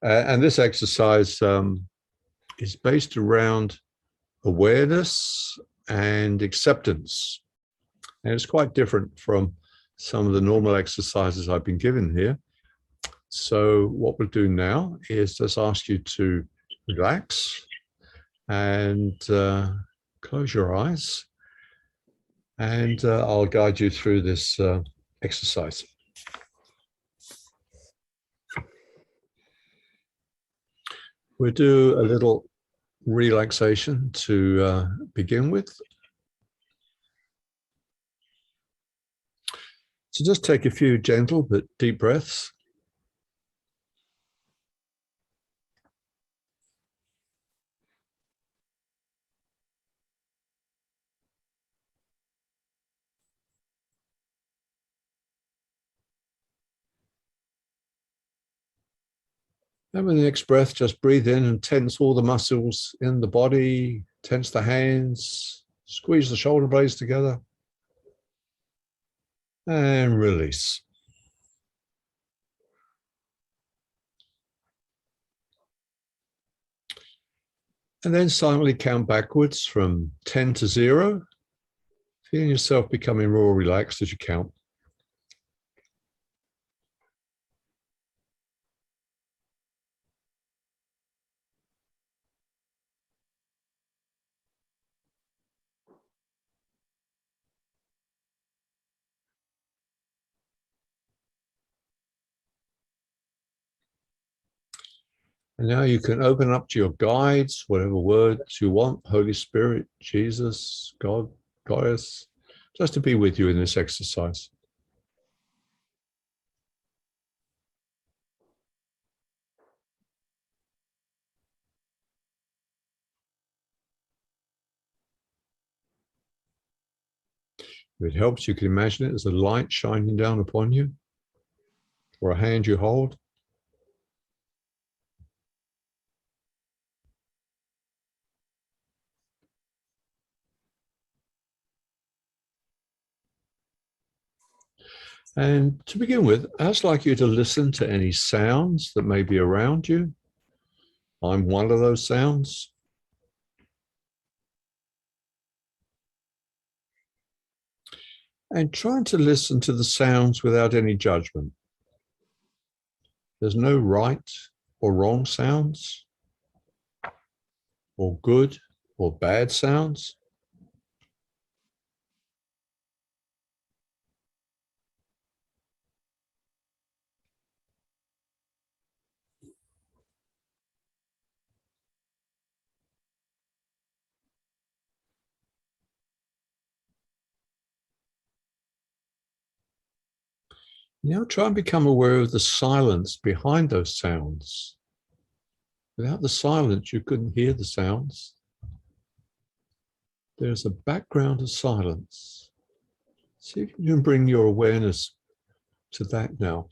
And this exercise is based around awareness and acceptance. And it's quite different from some of the normal exercises I've been given here. So what we'll do now is just ask you to relax and close your eyes. And I'll guide you through this exercise. We'll do a little relaxation to begin with. So just take a few gentle but deep breaths. And with the next breath, just breathe in and tense all the muscles in the body, tense the hands, squeeze the shoulder blades together, and release. And then silently count backwards from 10 to 0, feeling yourself becoming more relaxed as you count. And now you can open up to your guides, whatever words you want, Holy Spirit, Jesus, God, Goddess, just to be with you in this exercise. If it helps, you can imagine it as a light shining down upon you, or a hand you hold. And to begin with, I'd just like you to listen to any sounds that may be around you. I'm one of those sounds. And trying to listen to the sounds without any judgment. There's no right or wrong sounds, or good or bad sounds. Now try and become aware of the silence behind those sounds. Without the silence, you couldn't hear the sounds. There's a background of silence. See if you can bring your awareness to that now.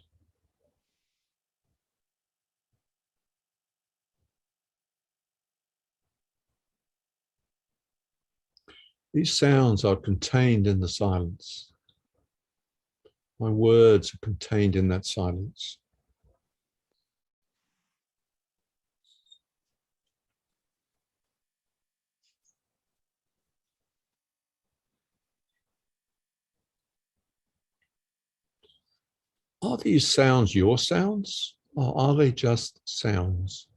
These sounds are contained in the silence. My words are contained in that silence. Are these sounds your sounds, or are they just sounds?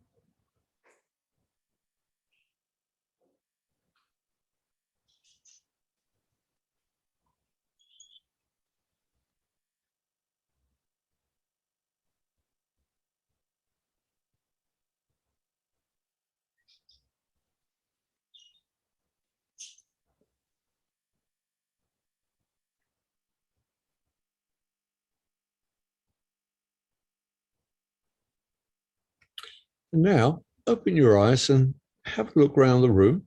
And now, open your eyes and have a look around the room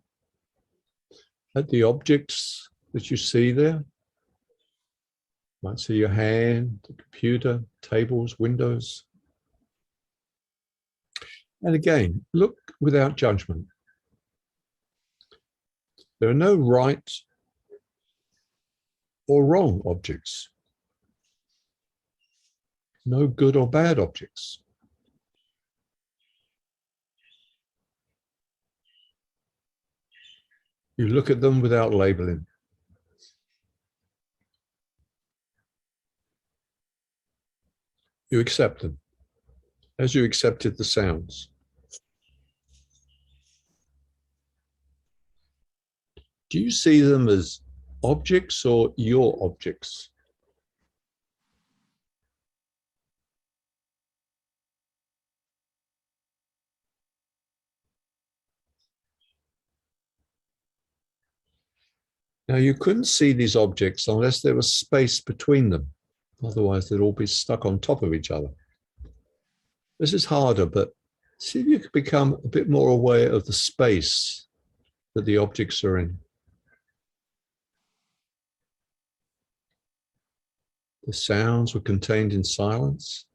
at the objects that you see there. You might see your hand, the computer, tables, windows. And again, look without judgment. There are no right or wrong objects. No good or bad objects. You look at them without labeling. You accept them as you accepted the sounds. Do you see them as objects or your objects? Now, you couldn't see these objects unless there was space between them. Otherwise, they'd all be stuck on top of each other. This is harder, but see if you could become a bit more aware of the space that the objects are in. The sounds were contained in silence.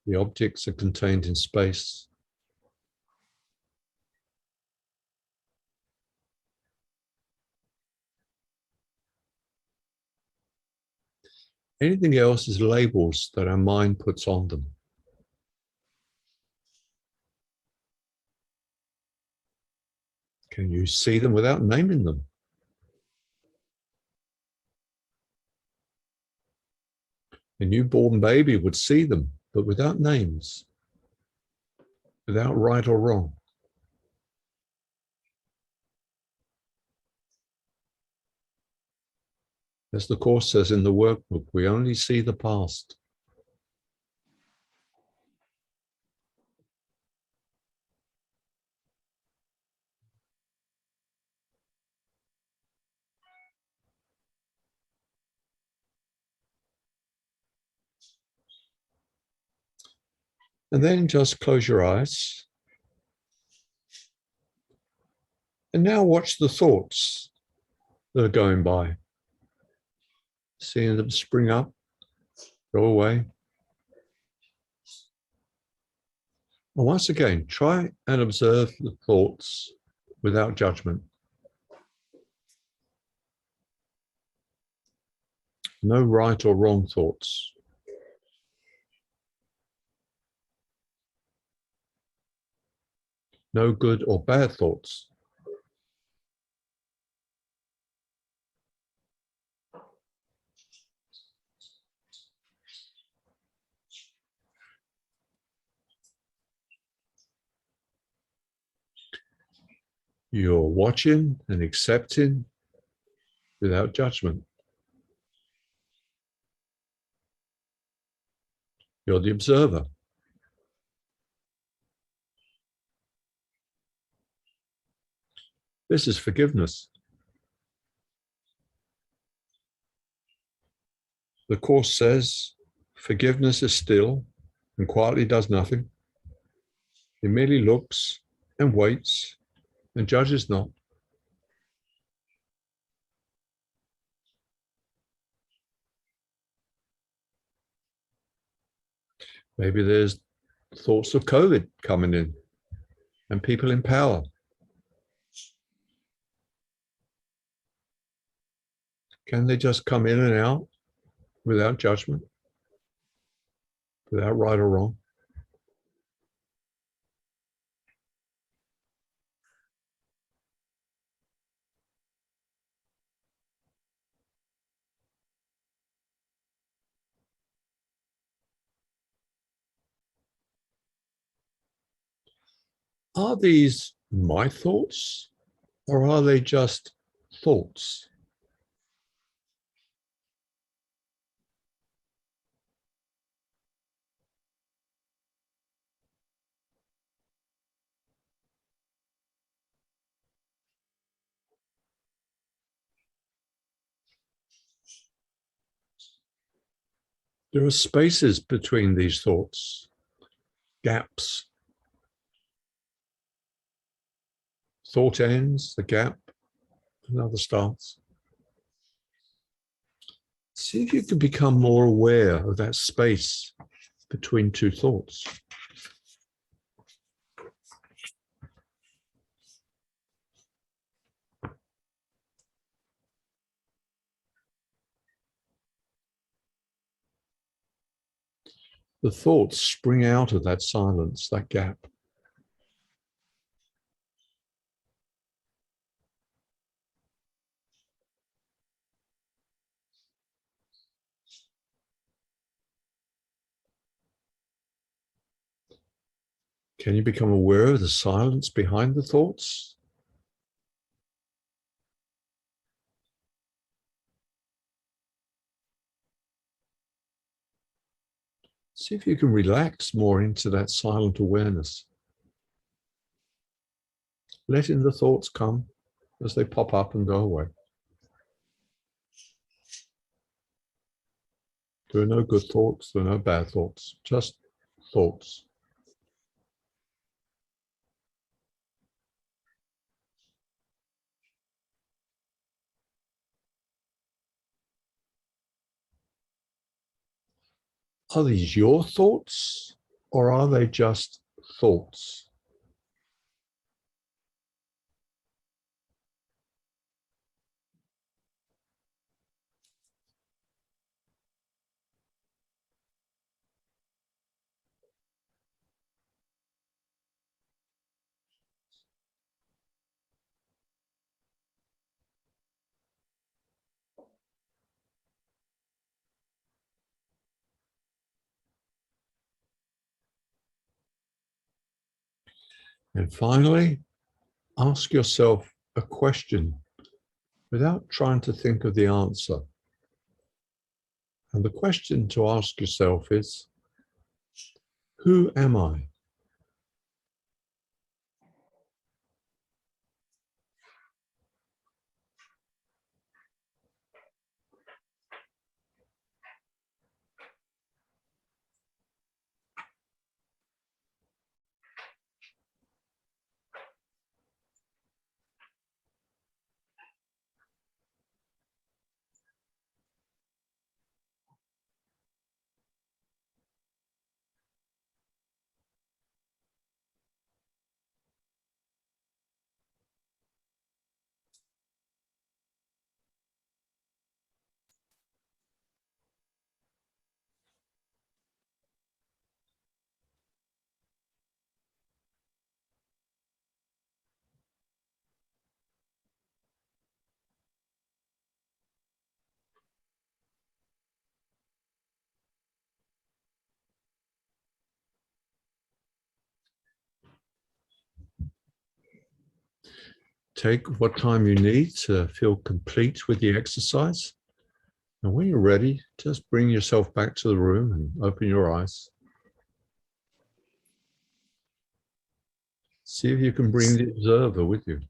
The objects are contained in space. Anything else is labels that our mind puts on them. Can you see them without naming them? A newborn baby would see them, but without names, without right or wrong. As the Course says in the workbook, we only see the past. And then just close your eyes. And now watch the thoughts that are going by. Seeing them spring up, go away. And once again, try and observe the thoughts without judgment. No right or wrong thoughts. No good or bad thoughts. You're watching and accepting without judgment. You're the observer. This is forgiveness. The Course says forgiveness is still and quietly does nothing. It merely looks and waits and judges not. Maybe there's thoughts of COVID coming in and people in power. Can they just come in and out without judgment, without right or wrong? Are these my thoughts or are they just thoughts? There are spaces between these thoughts, gaps. Thought ends, the gap, another starts. See if you can become more aware of that space between two thoughts. The thoughts spring out of that silence, that gap. Can you become aware of the silence behind the thoughts? See if you can relax more into that silent awareness. Letting the thoughts come as they pop up and go away. There are no good thoughts, there are no bad thoughts, just thoughts. Are these your thoughts or are they just thoughts? And finally, ask yourself a question without trying to think of the answer. And the question to ask yourself is, who am I? Take what time you need to feel complete with the exercise. And when you're ready, just bring yourself back to the room and open your eyes. See if you can bring the observer with you.